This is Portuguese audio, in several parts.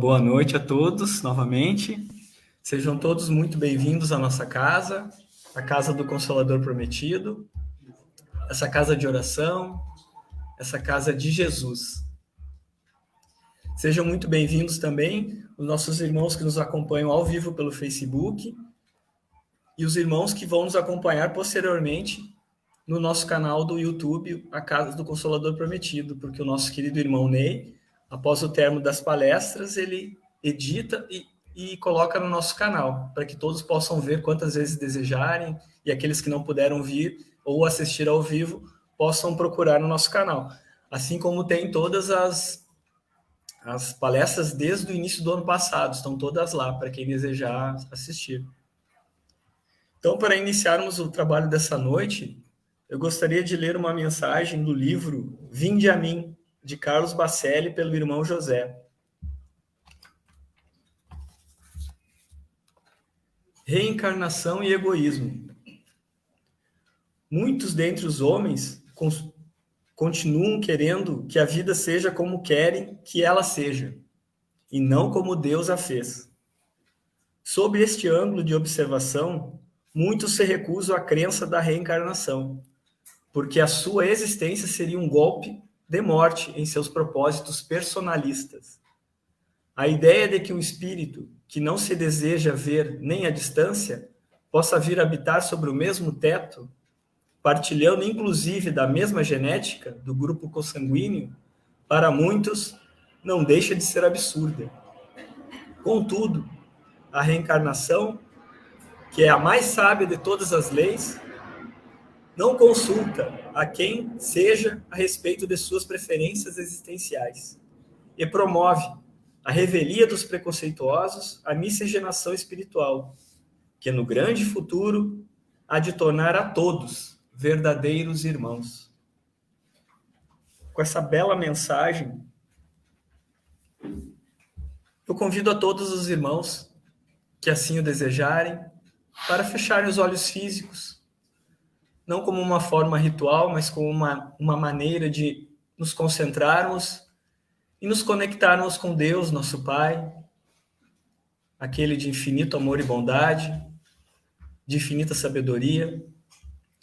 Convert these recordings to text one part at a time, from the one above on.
boa noite a todos novamente. Sejam todos muito bem-vindos à nossa casa, a casa do Consolador Prometido, essa casa de oração, essa casa de Jesus. Sejam muito bem-vindos também os nossos irmãos que nos acompanham ao vivo pelo Facebook e os irmãos que vão nos acompanhar posteriormente no nosso canal do YouTube, a Casa do Consolador Prometido, porque o nosso querido irmão Ney, após o término das palestras, ele edita e coloca no nosso canal, para que todos possam ver quantas vezes desejarem, e aqueles que não puderam vir ou assistir ao vivo, possam procurar no nosso canal. Assim como tem todas as palestras desde o início do ano passado, estão todas lá, para quem desejar assistir. Então, para iniciarmos o trabalho dessa noite, eu gostaria de ler uma mensagem do livro Vinde a Mim, de Carlos Bacelli, pelo irmão José. Reencarnação e egoísmo. Muitos dentre os homens continuam querendo que a vida seja como querem que ela seja, e não como Deus a fez. Sob este ângulo de observação, muitos se recusam à crença da reencarnação, porque a sua existência seria um golpe de morte em seus propósitos personalistas. A ideia de que um espírito que não se deseja ver nem à distância possa vir habitar sobre o mesmo teto, partilhando inclusive da mesma genética do grupo consanguíneo, para muitos não deixa de ser absurda. Contudo, a reencarnação, que é a mais sábia de todas as leis, não consulta a quem seja a respeito de suas preferências existenciais e promove a revelia dos preconceituosos, a miscigenação espiritual, que no grande futuro há de tornar a todos verdadeiros irmãos. Com essa bela mensagem, eu convido a todos os irmãos que assim o desejarem para fecharem os olhos físicos, não como uma forma ritual, mas como uma maneira de nos concentrarmos e nos conectarmos com Deus, nosso Pai, aquele de infinito amor e bondade, de infinita sabedoria,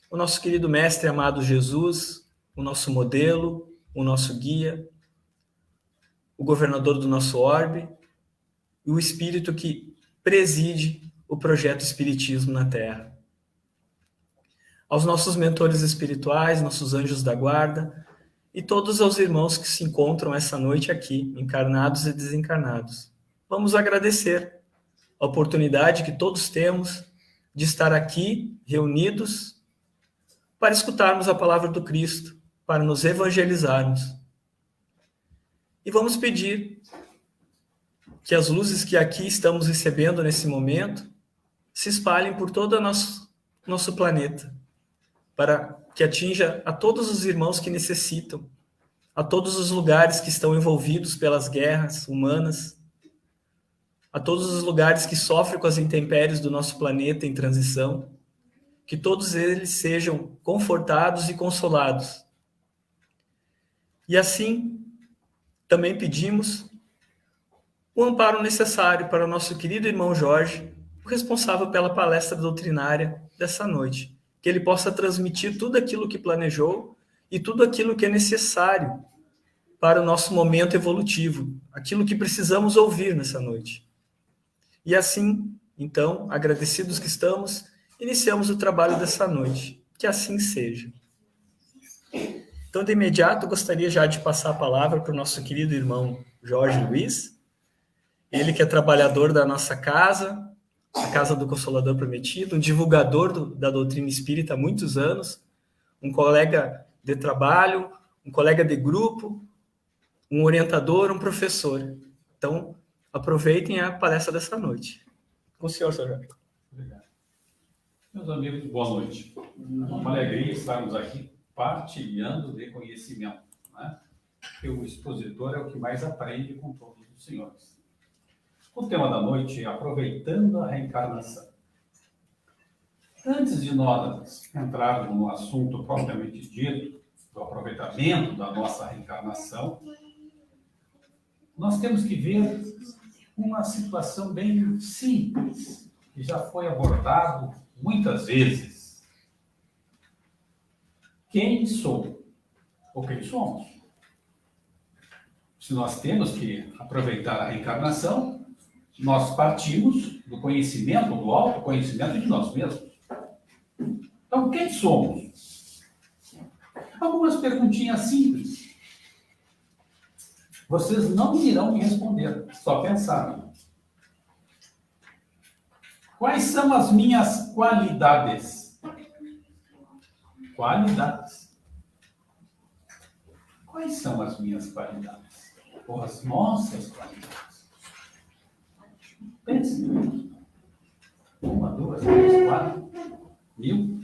o nosso querido Mestre amado Jesus, o nosso modelo, o nosso guia, o governador do nosso orbe, e o Espírito que preside o projeto Espiritismo na Terra. Aos nossos mentores espirituais, nossos anjos da guarda, e todos os irmãos que se encontram essa noite aqui, encarnados e desencarnados. Vamos agradecer a oportunidade que todos temos de estar aqui, reunidos, para escutarmos a palavra do Cristo, para nos evangelizarmos. E vamos pedir que as luzes que aqui estamos recebendo nesse momento se espalhem por todo o nosso planeta, para que atinja a todos os irmãos que necessitam, a todos os lugares que estão envolvidos pelas guerras humanas, a todos os lugares que sofrem com as intempéries do nosso planeta em transição, que todos eles sejam confortados e consolados. E assim, também pedimos o amparo necessário para o nosso querido irmão Jorge, o responsável pela palestra doutrinária dessa noite, que ele possa transmitir tudo aquilo que planejou e tudo aquilo que é necessário para o nosso momento evolutivo, aquilo que precisamos ouvir nessa noite. E assim, então, agradecidos que estamos, iniciamos o trabalho dessa noite. Que assim seja. Então, de imediato, gostaria já de passar a palavra para o nosso querido irmão Jorge Luiz, ele que é trabalhador da nossa casa, a Casa do Consolador Prometido, um divulgador da doutrina espírita há muitos anos, um colega de trabalho, um colega de grupo, um orientador, um professor. Então, aproveitem a palestra dessa noite. Com o senhor, Sr. Jorge. Obrigado. Meus amigos, boa noite. Uma alegria estarmos aqui partilhando de conhecimento, né? Porque o expositor é o que mais aprende com todos os senhores. O tema da noite é aproveitando a reencarnação. Antes de nós entrarmos no assunto propriamente dito, do aproveitamento da nossa reencarnação, nós temos que ver uma situação bem simples, que já foi abordado muitas vezes. Quem sou? Ou quem somos? Se nós temos que aproveitar a reencarnação, nós partimos do conhecimento, do autoconhecimento de nós mesmos. Então, quem somos? Algumas perguntinhas simples. Vocês não irão me responder, só pensar. Quais são as minhas qualidades? Qualidades. Quais são as minhas qualidades? Ou as nossas qualidades? Pense. 1, 2, 3, 4, 1000.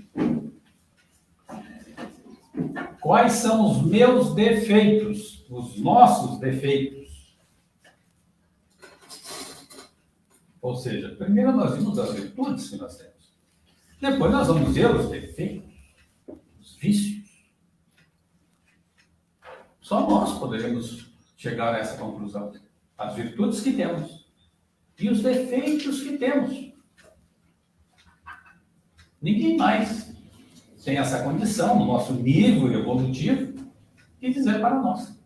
Quais são os meus defeitos? Os nossos defeitos? Ou seja, primeiro nós vimos as virtudes que nós temos. Depois nós vamos ver os defeitos, os vícios. Só nós poderemos chegar a essa conclusão. As virtudes que temos e os defeitos que temos. Ninguém mais tem essa condição, no nosso nível evolutivo, de dizer para nós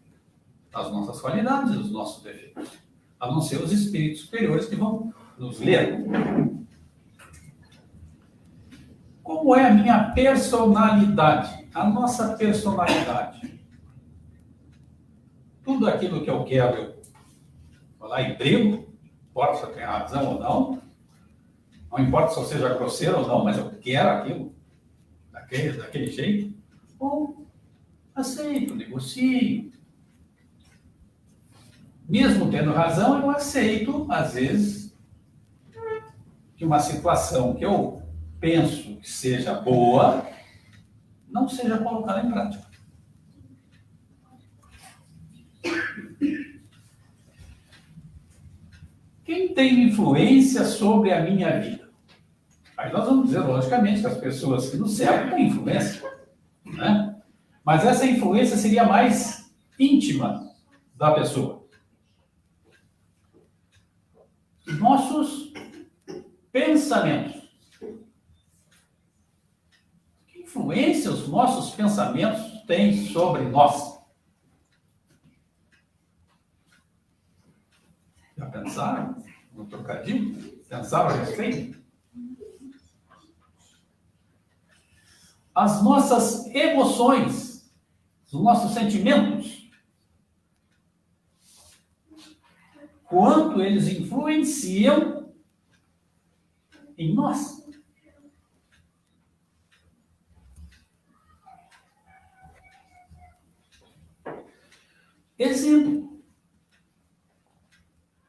as nossas qualidades e os nossos defeitos. A não ser os espíritos superiores que vão nos ler. Como é a minha personalidade? A nossa personalidade. Tudo aquilo que eu quero, eu vou lá e brigo, não importa se eu tenho razão ou não, não importa se eu seja grosseiro ou não, mas eu quero aquilo, daquele jeito, ou aceito, negocio. Mesmo tendo razão, eu aceito, às vezes, que uma situação que eu penso que seja boa, não seja colocada em prática. Quem tem influência sobre a minha vida? Aí nós vamos dizer, logicamente, que as pessoas que nos cercam têm influência, né? Mas essa influência seria mais íntima da pessoa. Nossos pensamentos. Que influência os nossos pensamentos têm sobre nós? Já pensaram no trocadilho? Pensaram a respeito? As nossas emoções, os nossos sentimentos, quanto eles influenciam em nós. Exemplo.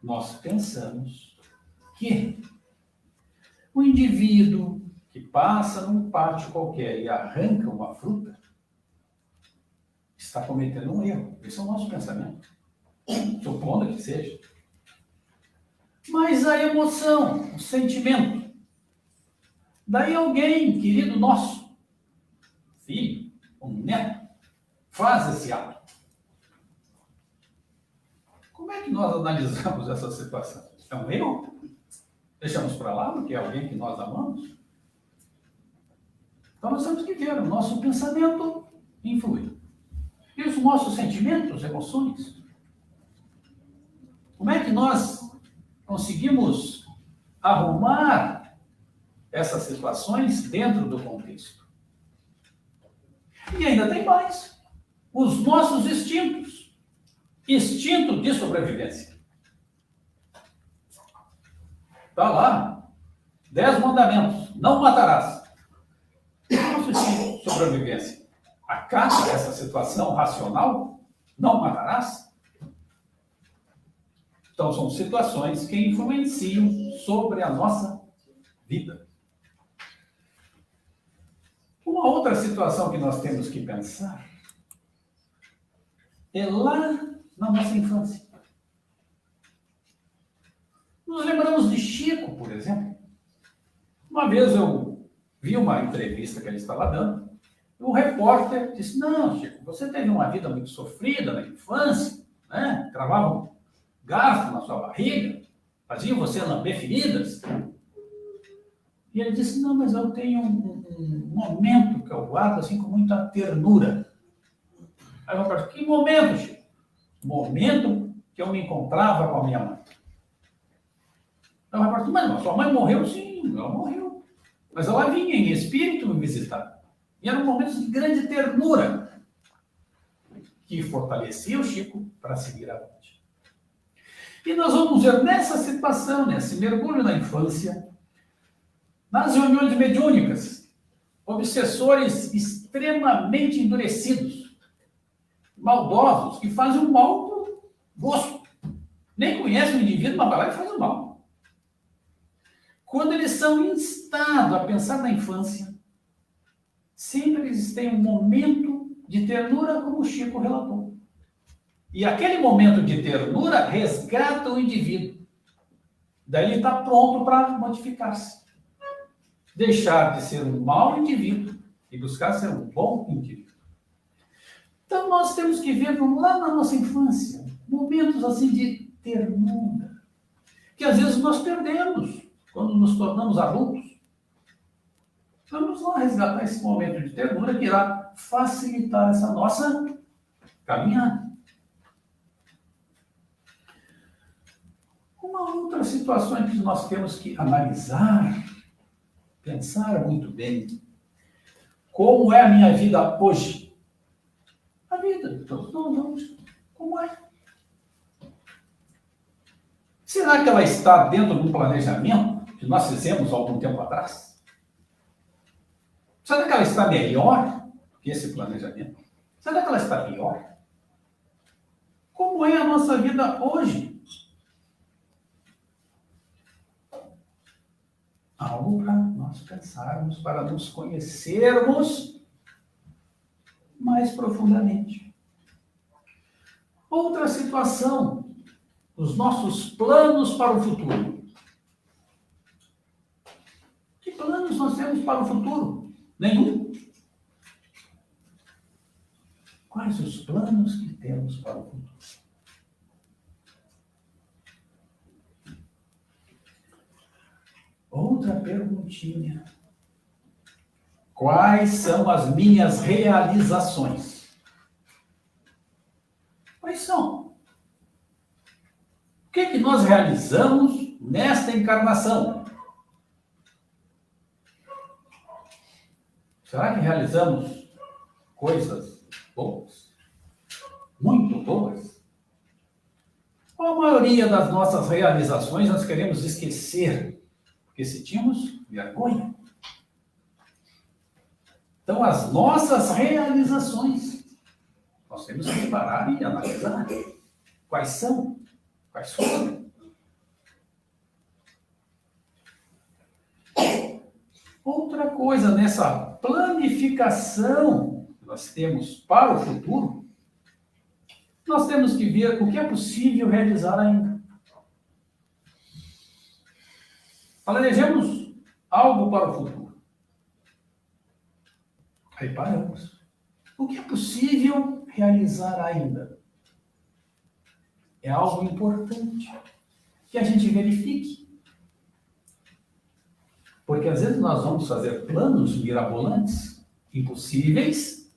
Nós pensamos que o indivíduo que passa num pátio qualquer e arranca uma fruta está cometendo um erro. Esse é o nosso pensamento. Supondo que seja. Mas a emoção, o sentimento, daí alguém, querido nosso, filho, um neto, faz esse ato. Como é que nós analisamos essa situação? É um erro? Deixamos para lá porque é alguém que nós amamos? Então nós temos que ver, o nosso pensamento influi. E os nossos sentimentos, emoções? Como é que nós conseguimos arrumar essas situações dentro do contexto? E ainda tem mais. Os nossos instintos. Instinto de sobrevivência. Está lá. 10 mandamentos. Não matarás. Nosso instinto de sobrevivência. Acata essa situação racional? Não matarás? Então, são situações que influenciam sobre a nossa vida. Uma outra situação que nós temos que pensar é lá na nossa infância. Nos lembramos de Chico, por exemplo. Uma vez eu vi uma entrevista que ele estava dando, e o repórter disse, não, Chico, você teve uma vida muito sofrida na infância, né? Travava um garfo na sua barriga. Faziam você lamber feridas? E ele disse, não, mas eu tenho um momento que eu guardo assim com muita ternura. Aí eu falei, que momento, Chico? Momento que eu me encontrava com a minha mãe. Aí eu falei, mas sua mãe morreu? Sim, ela morreu. Mas ela vinha em espírito me visitar. E eram momentos de grande ternura que fortalecia o Chico para seguir adiante. E nós vamos ver nessa situação, nesse mergulho na infância, nas reuniões mediúnicas, obsessores extremamente endurecidos, maldosos, que fazem o mal por gosto. Nem conhecem o indivíduo, mas vai lá e faz o mal. Quando eles são instados a pensar na infância, sempre eles têm um momento de ternura, como o Chico relatou. E aquele momento de ternura resgata o indivíduo. Daí ele está pronto para modificar-se. Deixar de ser um mau indivíduo e buscar ser um bom indivíduo. Então nós temos que ver lá na nossa infância momentos assim de ternura, que às vezes nós perdemos quando nos tornamos adultos. Vamos lá resgatar esse momento de ternura que irá facilitar essa nossa caminhada. Uma outra situação que nós temos que analisar, pensar muito bem. Como é a minha vida hoje? A vida de todos nós vamos. Como é? Será que ela está dentro de um planejamento que nós fizemos há algum tempo atrás? Será que ela está melhor que esse planejamento? Será que ela está pior? Como é a nossa vida hoje? Algo para nós pensarmos, para nos conhecermos mais profundamente. Outra situação, os nossos planos para o futuro. Que planos nós temos para o futuro? Nenhum. Quais os planos que temos para o futuro? Outra perguntinha. Quais são as minhas realizações? Quais são? O que é que nós realizamos nesta encarnação? Será que realizamos coisas boas? Muito boas? Ou a maioria das nossas realizações nós queremos esquecer? Porque sentimos vergonha. Então, as nossas realizações, nós temos que parar e analisar. Quais são? Quais foram? Outra coisa, nessa planificação que nós temos para o futuro, nós temos que ver o que é possível realizar ainda. Planejamos algo para o futuro. Aí paramos. O que é possível realizar ainda? É algo importante que a gente verifique. Porque às vezes nós vamos fazer planos mirabolantes, impossíveis,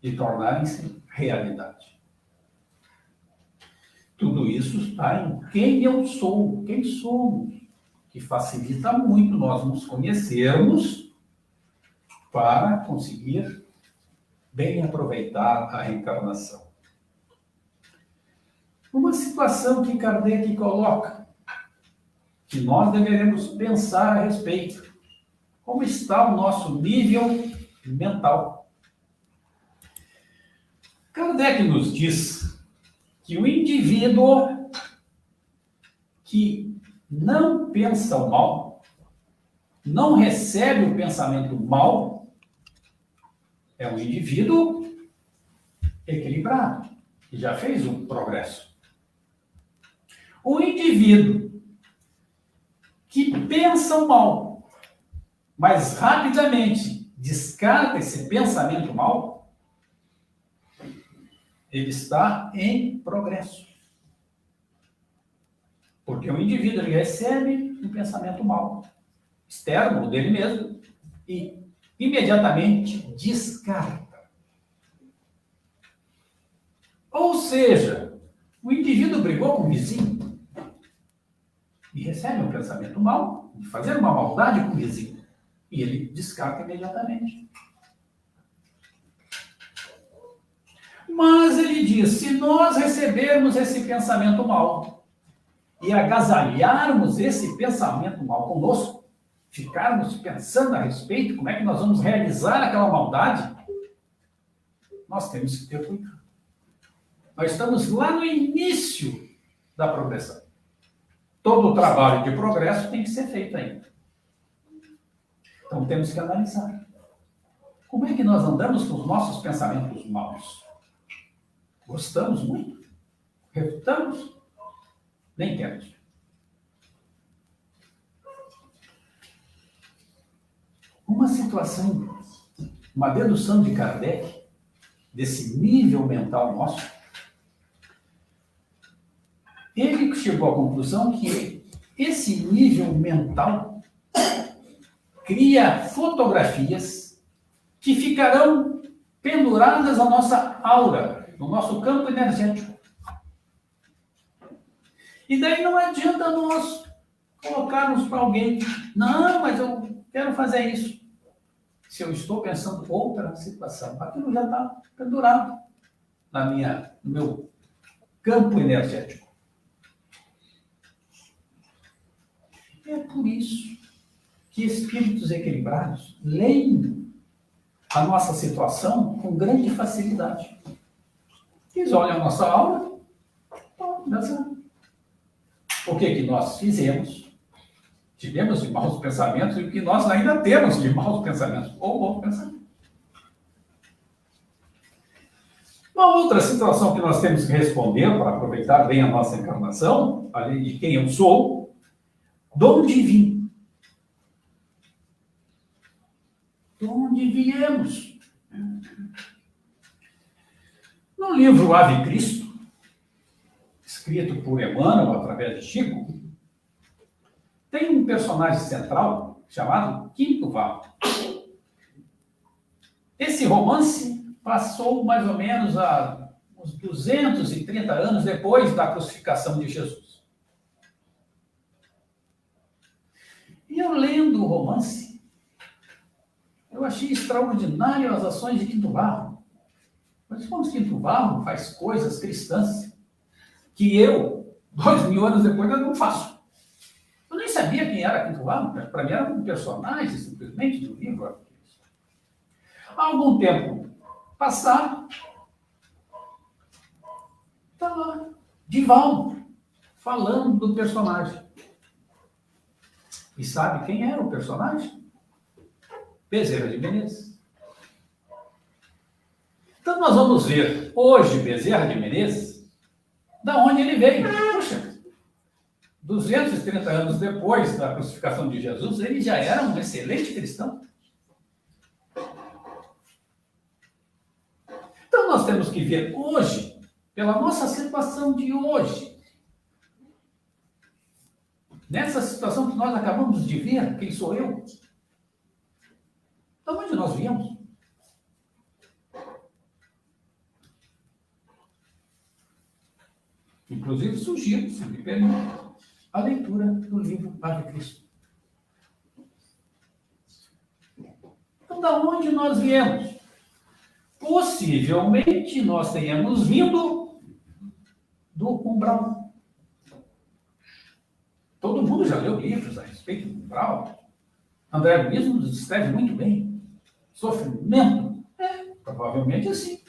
e tornarem-se realidade. Tudo isso está em quem eu sou, quem somos, que facilita muito nós nos conhecermos para conseguir bem aproveitar a reencarnação. Uma situação que Kardec coloca, que nós deveremos pensar a respeito. Como está o nosso nível mental? Kardec nos diz que o indivíduo que não pensa o mal, não recebe o pensamento mal, é um indivíduo equilibrado, que já fez um progresso. O indivíduo que pensa o mal, mas rapidamente descarta esse pensamento mal, ele está em progresso. Porque o indivíduo ele recebe um pensamento mau, externo dele mesmo, e imediatamente descarta. Ou seja, o indivíduo brigou com o vizinho e recebe um pensamento mau, de fazer uma maldade com o vizinho, e ele descarta imediatamente. Mas ele diz, se nós recebermos esse pensamento mau e agasalharmos esse pensamento mau conosco, ficarmos pensando a respeito, como é que nós vamos realizar aquela maldade, nós temos que ter cuidado. Nós estamos lá no início da progressão. Todo o trabalho de progresso tem que ser feito ainda. Então temos que analisar. Como é que nós andamos com os nossos pensamentos maus? Gostamos muito? Refutamos? Nem temos. Uma situação, uma dedução de Kardec, desse nível mental nosso, ele chegou à conclusão que esse nível mental cria fotografias que ficarão penduradas na nossa aura, no nosso campo energético. E daí não adianta nós colocarmos para alguém, não, mas eu quero fazer isso. Se eu estou pensando outra situação, aquilo já está pendurado no meu campo energético. É por isso que espíritos equilibrados leem a nossa situação com grande facilidade. Eles olham a nossa aura, já sabe. O que nós fizemos? Tivemos de maus pensamentos e o que nós ainda temos de maus pensamentos ou bons pensamentos. Uma outra situação que nós temos que responder para aproveitar bem a nossa encarnação, além de quem eu sou, de onde vim? De onde viemos? No livro Ave Cristo, escrito por Emmanuel através de Chico, tem um personagem central chamado Quinto Varro. Esse romance passou mais ou menos a uns 230 anos depois da crucificação de Jesus. E eu lendo o romance, eu achei extraordinário as ações de Quinto Varro. Mas como Quinto Varro faz coisas cristãs que eu, 2000 anos depois, eu não faço. Eu nem sabia quem era Quinto Varro, para mim era um personagem, simplesmente, do livro. Há algum tempo passado, está lá, Divaldo, falando do personagem. E sabe quem era o personagem? Bezerra de Menezes. Então nós vamos ver hoje Bezerra de Menezes, da onde ele veio. Puxa, 230 anos depois da crucificação de Jesus, ele já era um excelente cristão. Então nós temos que ver hoje, pela nossa situação de hoje, nessa situação que nós acabamos de ver, quem sou eu? De onde nós viemos? Inclusive, sugiro, se me permite, a leitura do livro Ave Cristo. Então, da onde nós viemos? Possivelmente, nós tenhamos vindo do umbral. Todo mundo já leu livros a respeito do umbral. André Luiz nos descreve muito bem. Sofrimento? Provavelmente assim.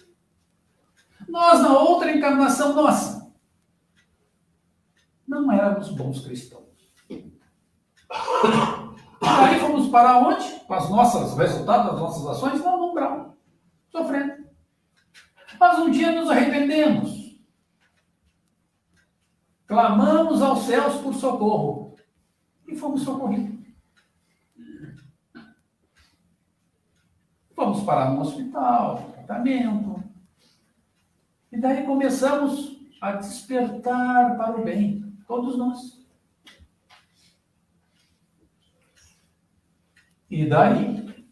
Nós, na outra encarnação nossa, não éramos bons cristãos. Aí fomos para onde? Com os resultados das nossas ações? Não, no umbral. Sofrendo. Mas um dia nos arrependemos. Clamamos aos céus por socorro. E fomos socorridos. Fomos parar no hospital, tratamento. E daí começamos a despertar para o bem. Todos nós. E daí,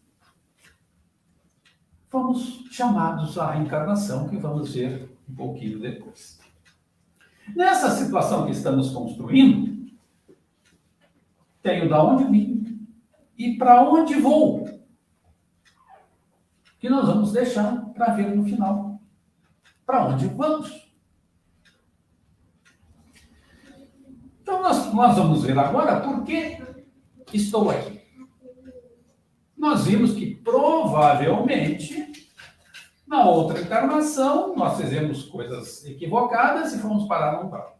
fomos chamados à reencarnação, que vamos ver um pouquinho depois. Nessa situação que estamos construindo, tenho da onde vim e para onde vou, que nós vamos deixar para ver no final. Para onde vamos? Então, nós vamos ver agora por que estou aqui. Nós vimos que, provavelmente, na outra encarnação, nós fizemos coisas equivocadas e fomos parar num tal.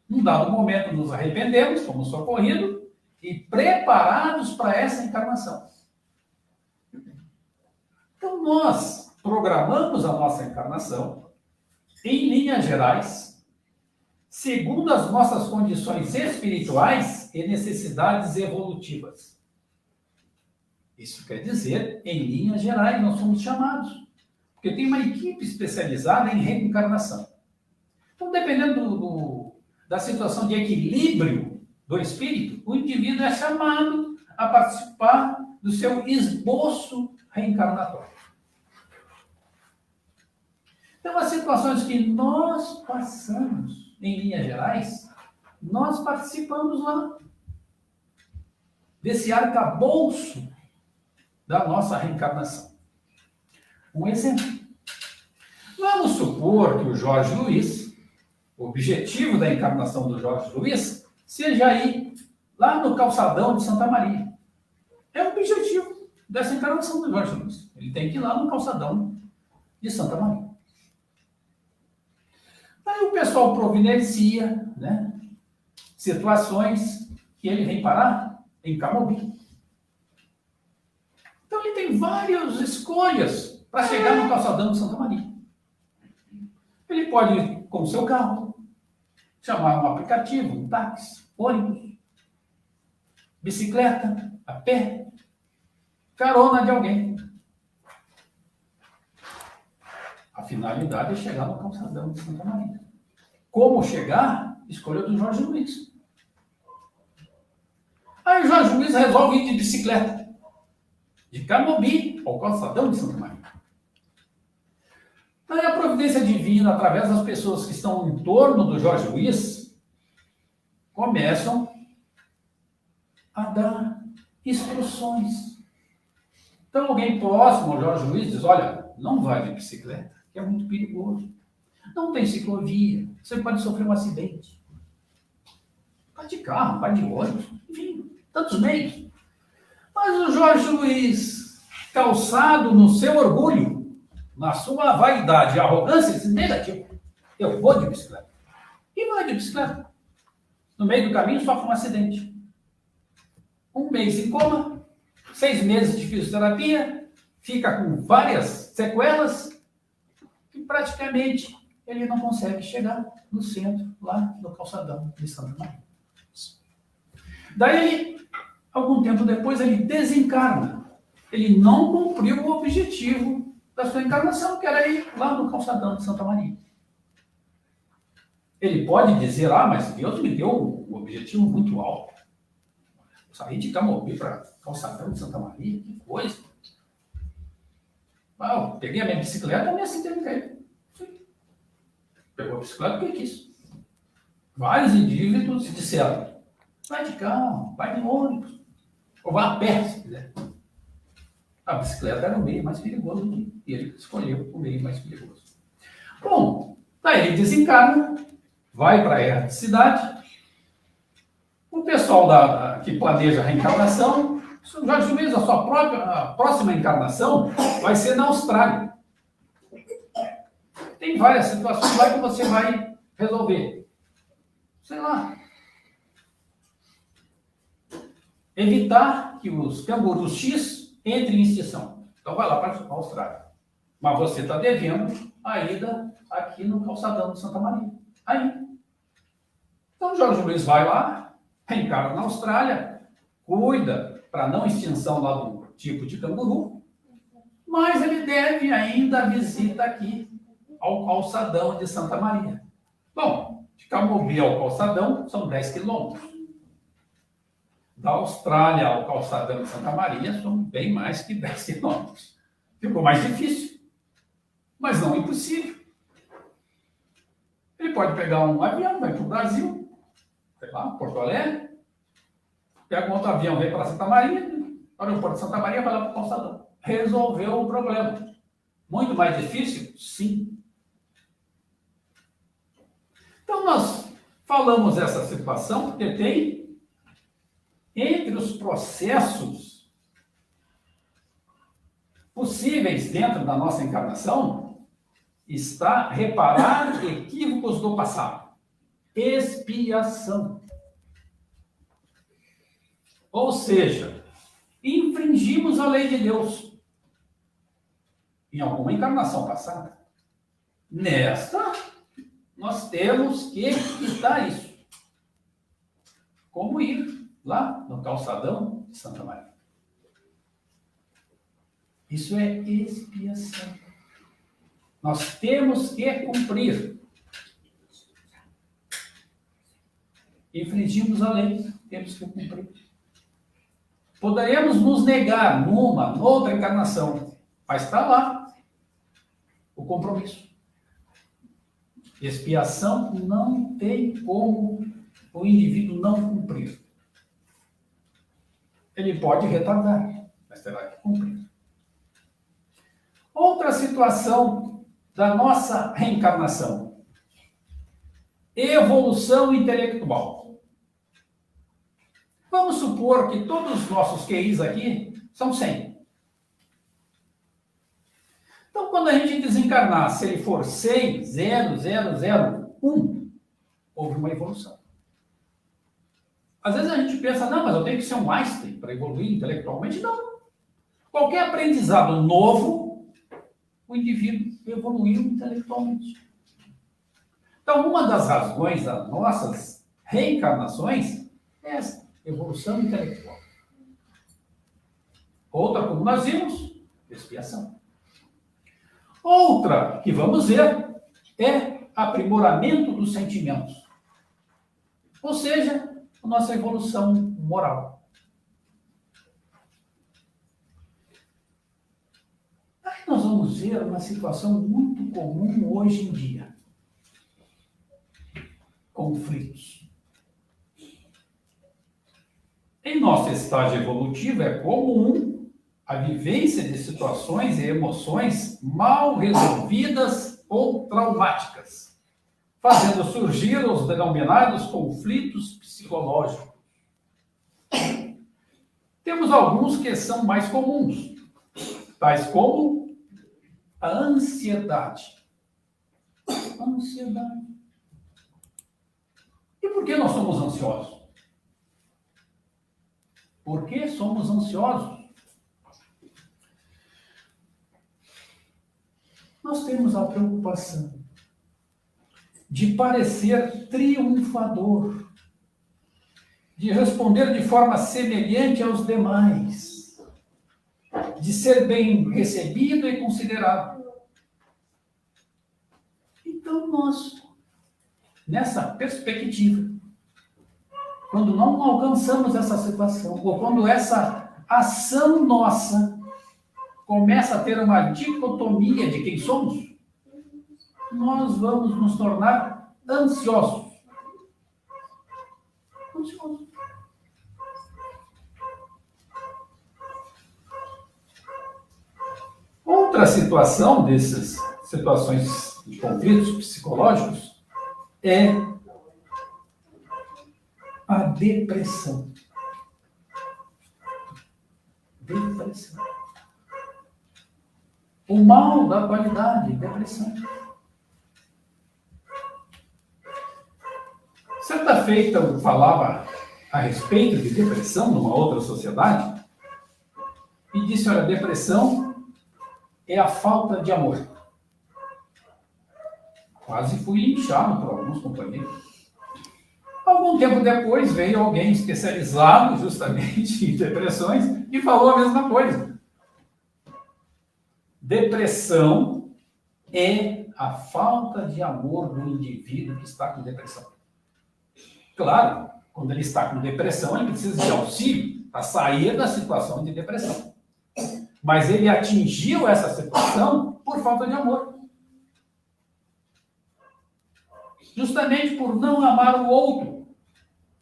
Num dado momento, nos arrependemos, fomos socorridos e preparados para essa encarnação. Então, nós programamos a nossa encarnação, em linhas gerais, segundo as nossas condições espirituais e necessidades evolutivas. Isso quer dizer, em linhas gerais, nós somos chamados. Porque tem uma equipe especializada em reencarnação. Então, dependendo da situação de equilíbrio do espírito, o indivíduo é chamado a participar do seu esboço reencarnatório. Então, as situações que nós passamos, em linhas gerais, nós participamos lá desse arcabouço da nossa reencarnação. Um exemplo. Vamos supor que o Jorge Luiz, o objetivo da encarnação do Jorge Luiz, seja ir lá no calçadão de Santa Maria. É o objetivo dessa encarnação do Jorge Luiz. Ele tem que ir lá no calçadão de Santa Maria. Aí o pessoal providencia, né, situações que ele vem parar em Camobi. Então ele tem várias escolhas para chegar no calçadão de Santa Maria. Ele pode ir com o seu carro, chamar um aplicativo, um táxi, ônibus, bicicleta, a pé, carona de alguém. A finalidade é chegar no calçadão de Santa Maria. Como chegar? Escolha do Jorge Luiz. Aí o Jorge Luiz resolve ir de bicicleta, de Camobi ao calçadão de Santa Maria. Aí a providência divina, através das pessoas que estão em torno do Jorge Luiz, começam a dar instruções. Então alguém próximo ao Jorge Luiz diz, olha, não vai de bicicleta, que é muito perigoso. Não tem ciclovia, você pode sofrer um acidente. Vai de carro, vai de ônibus, enfim, tantos meios. Mas o Jorge Luiz, calçado no seu orgulho, na sua vaidade e arrogância, diz, negativo, eu vou de bicicleta. E vai de bicicleta. No meio do caminho sofre um acidente. 1 mês em coma, 6 meses de fisioterapia, fica com várias sequelas e praticamente ele não consegue chegar no centro, lá no calçadão de Santa Maria. Daí, algum tempo depois, ele desencarna. Ele não cumpriu o objetivo da sua encarnação, que era ir lá no calçadão de Santa Maria. Ele pode dizer, mas Deus me deu um objetivo muito alto. Sair de Camobi para calçadão de Santa Maria, que coisa. Eu peguei a minha bicicleta e me acidentei. Pegou a bicicleta porque quis. Vários indivíduos disseram, vai de carro, vai de ônibus, ou vai a pé, se quiser. A bicicleta era o meio mais perigoso e ele escolheu o meio mais perigoso. Bom, daí ele desencarna, vai para a erraticidade. O pessoal que planeja a reencarnação, o Jorge Luiz, a próxima encarnação vai ser na Austrália. Tem várias situações lá que você vai resolver. Sei lá. Evitar que os cangurus X entrem em extinção. Então vai lá para a Austrália. Mas você está devendo a ida aqui no calçadão de Santa Maria. Aí. Então o Jorge Luiz vai lá, reencarna na Austrália, cuida para não extinção lá do tipo de canguru, mas ele deve ainda a visita aqui ao calçadão de Santa Maria. Bom, de Camobi ao calçadão são 10 quilômetros. Da Austrália ao calçadão de Santa Maria são bem mais que 10 quilômetros. Ficou mais difícil, mas não impossível. Ele pode pegar um avião, vai para o Brasil, sei lá, Porto Alegre, pega um outro avião, vem para Santa Maria, para o aeroporto de Santa Maria, vai lá para o calçadão. Resolveu o problema. Muito mais difícil? Sim. Então, nós falamos essa situação porque tem, entre os processos possíveis dentro da nossa encarnação, está reparar equívocos do passado. Expiação. Ou seja, infringimos a lei de Deus em alguma encarnação passada. Nesta, nós temos que quitar isso. Como ir lá no calçadão de Santa Maria. Isso é expiação. Nós temos que cumprir. Infringimos a lei, temos que cumprir. Poderemos nos negar noutra encarnação, mas está lá o compromisso. Expiação não tem como o indivíduo não cumprir. Ele pode retardar, mas terá que cumprir. Outra situação da nossa reencarnação. Evolução intelectual. Vamos supor que todos os nossos QIs aqui são 100. Então, quando a gente desencarnar, se ele for 100, 0, 0, 0, 1, houve uma evolução. Às vezes a gente pensa, não, mas eu tenho que ser um Einstein para evoluir intelectualmente. Não. Qualquer aprendizado novo, o indivíduo evoluiu intelectualmente. Então, uma das razões das nossas reencarnações é essa, evolução intelectual. Outra, como nós vimos, expiação. Outra que vamos ver é aprimoramento dos sentimentos. Ou seja, a nossa evolução moral. Aí nós vamos ver uma situação muito comum hoje em dia. Conflitos. Em nosso estágio evolutivo é comum a vivência de situações e emoções mal resolvidas ou traumáticas, fazendo surgir os denominados conflitos psicológicos. Temos alguns que são mais comuns, tais como a ansiedade. Ansiedade. E por que nós somos ansiosos? Por que somos ansiosos? Nós temos a preocupação de parecer triunfador, de responder de forma semelhante aos demais, de ser bem recebido e considerado. Então, nós, nessa perspectiva, quando não alcançamos essa situação, ou quando essa ação nossa começa a ter uma dicotomia de quem somos, nós vamos nos tornar ansiosos. Ansiosos. Outra situação dessas situações de conflitos psicológicos é a depressão. Depressão. O mal da qualidade, depressão. Certa feita eu falava a respeito de depressão numa outra sociedade e disse, olha, depressão é a falta de amor. Quase fui linchado por alguns companheiros. Algum tempo depois veio alguém especializado justamente em depressões e falou a mesma coisa. Depressão é a falta de amor do indivíduo que está com depressão. Claro, Quando ele está com depressão, ele precisa de auxílio para sair da situação de depressão. Mas ele atingiu essa situação por falta de amor. Justamente por não amar o outro,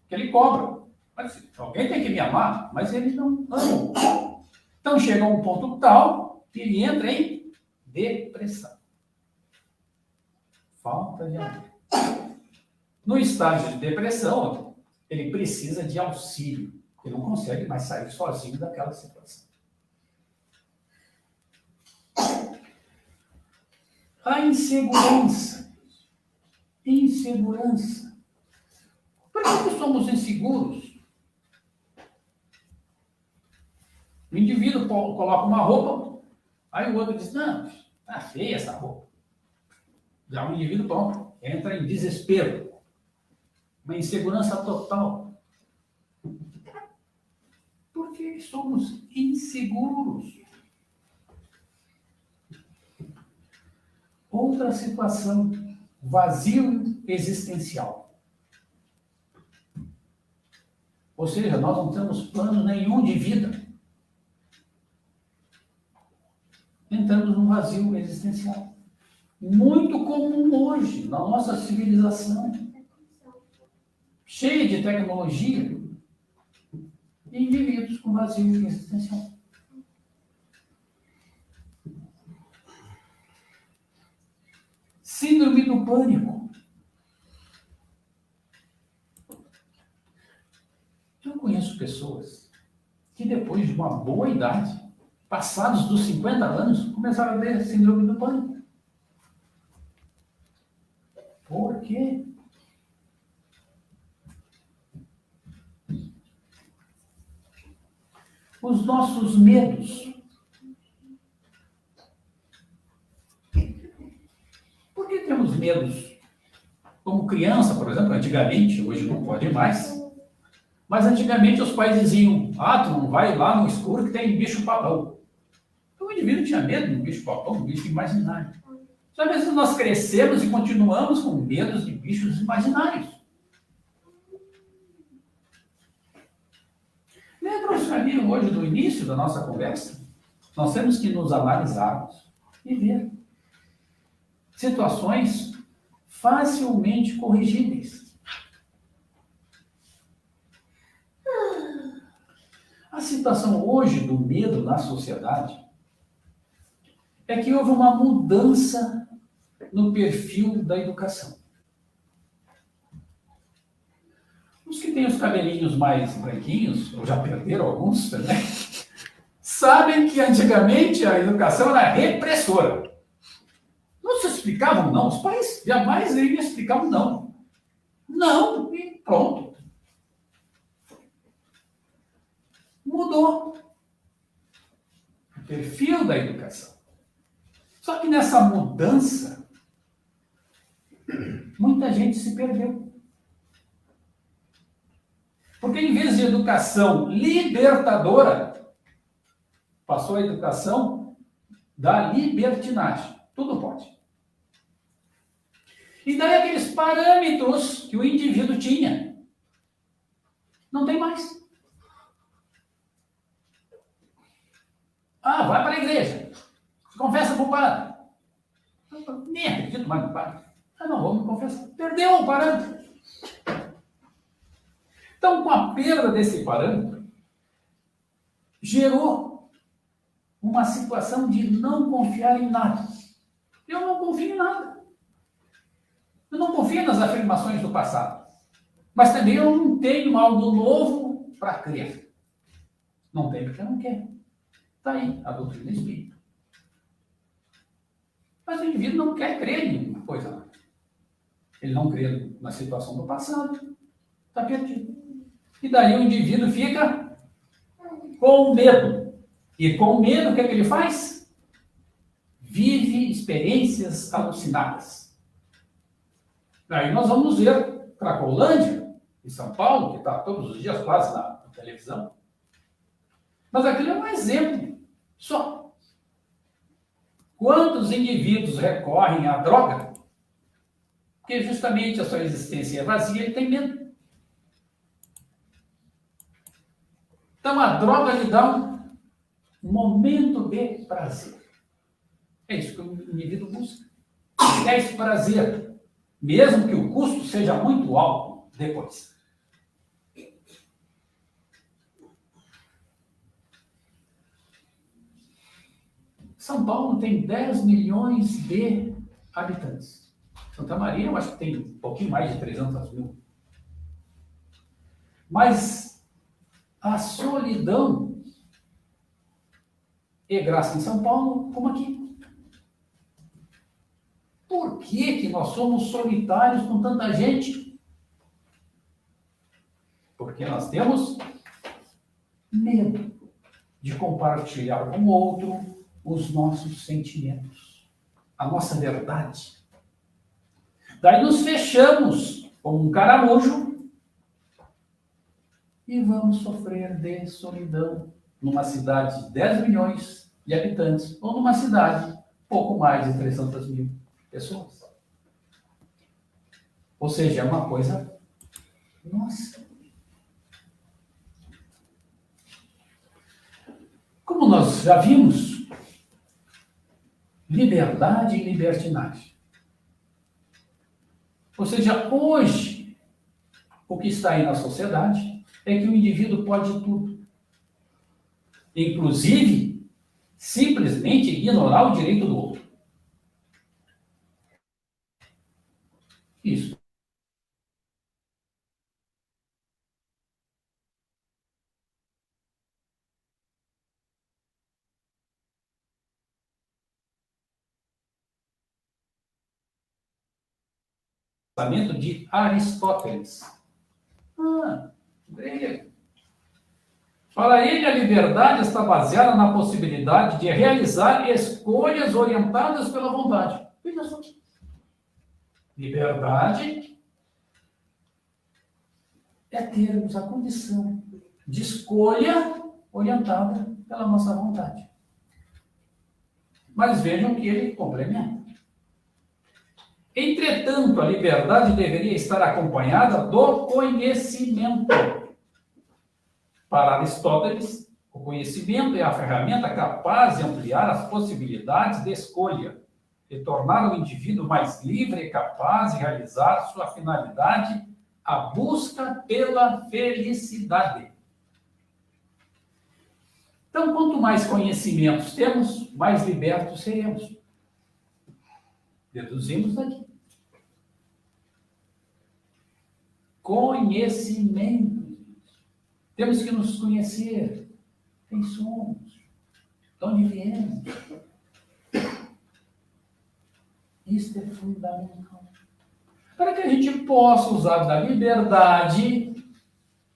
que ele cobra. Mas, alguém tem que me amar, mas ele não ama. Então chega a um ponto tal que ele entra em depressão. Falta de amor. No estágio de depressão, ele precisa de auxílio. Ele não consegue mais sair sozinho daquela situação. A insegurança. Insegurança. Por que somos inseguros? O indivíduo coloca uma roupa, aí o outro diz, não, tá feia essa roupa. Já o indivíduo, pronto, entra em desespero. Uma insegurança total. Porque somos inseguros. Outra situação, vazio existencial. Ou seja, nós não temos plano nenhum de vida. Entramos num vazio existencial. Muito comum hoje, na nossa civilização. Cheia de tecnologia. E indivíduos com vazio existencial. Síndrome do pânico. Eu conheço pessoas que depois de uma boa idade, passados dos 50 anos, começaram a ter síndrome do pânico. Por quê? Os nossos medos. Por que temos medos? Como criança, por exemplo, antigamente, hoje não pode mais, mas antigamente os pais diziam, tu não vai lá no escuro que tem bicho-papão. Então o indivíduo tinha medo do bicho-papão, do bicho imaginário. Só às vezes nós crescemos e continuamos com medos de bichos imaginários. Lembra o caminho hoje do início da nossa conversa? Nós temos que nos analisarmos e ver situações facilmente corrigíveis. A situação hoje do medo na sociedade é que houve uma mudança no perfil da educação. Os que têm os cabelinhos mais branquinhos, ou já perderam alguns também, sabem que antigamente a educação era repressora. Não se explicavam não, os pais jamais iriam explicar não. Não, e pronto. Mudou o perfil da educação. Só que nessa mudança, muita gente se perdeu. Porque em vez de educação libertadora, passou a educação da libertinagem. Tudo pode. E daí aqueles parâmetros que o indivíduo tinha, não tem mais. Vai para a igreja. Confessa para o padre. Nem acredito mais no padre. Não, vamos confessar. Perdeu o parâmetro. Então, com a perda desse parâmetro, gerou uma situação de não confiar em nada. Eu não confio em nada. Eu não confio nas afirmações do passado. Mas também eu não tenho algo novo para crer. Não tem porque eu não quero. Está aí a doutrina espírita. Mas o indivíduo não quer crer em uma coisa. Ele não crê na situação do passado. Está perdido. E daí o indivíduo fica com medo. E com medo, o que é que ele faz? Vive experiências alucinadas. Daí nós vamos ver Cracolândia, em São Paulo, que está todos os dias quase na televisão. Mas aquilo é um exemplo só. Quantos indivíduos recorrem à droga? Porque justamente a sua existência é vazia, ele tem medo. Então, a droga lhe dá um momento de prazer. É isso que o indivíduo busca. É esse prazer, mesmo que o custo seja muito alto depois. São Paulo tem 10 milhões de habitantes. Santa Maria, eu acho que tem um pouquinho mais de 300 mil. Mas a solidão é graça em São Paulo como aqui. Por que nós somos solitários com tanta gente? Porque nós temos medo de compartilhar com o outro os nossos sentimentos, a nossa verdade. Daí nos fechamos como um caramujo e vamos sofrer de solidão numa cidade de 10 milhões de habitantes ou numa cidade pouco mais de 300 mil pessoas. Ou seja, é uma coisa nossa. Como nós já vimos, liberdade e libertinagem. Ou seja, hoje, o que está aí na sociedade é que o indivíduo pode tudo. Inclusive, simplesmente ignorar o direito do outro. Isso. Pensamento de Aristóteles. Grego. Para ele, a liberdade está baseada na possibilidade de realizar escolhas orientadas pela vontade. Veja só. Liberdade é termos a condição de escolha orientada pela nossa vontade. Mas vejam que ele complementa. Entretanto, a liberdade deveria estar acompanhada do conhecimento. Para Aristóteles, o conhecimento é a ferramenta capaz de ampliar as possibilidades de escolha e tornar o indivíduo mais livre e capaz de realizar sua finalidade, a busca pela felicidade. Então, quanto mais conhecimentos temos, mais libertos seremos. Deduzimos daqui. Conhecimento. Temos que nos conhecer. Quem somos? De onde viemos? Isso é fundamental. Para que a gente possa usar da liberdade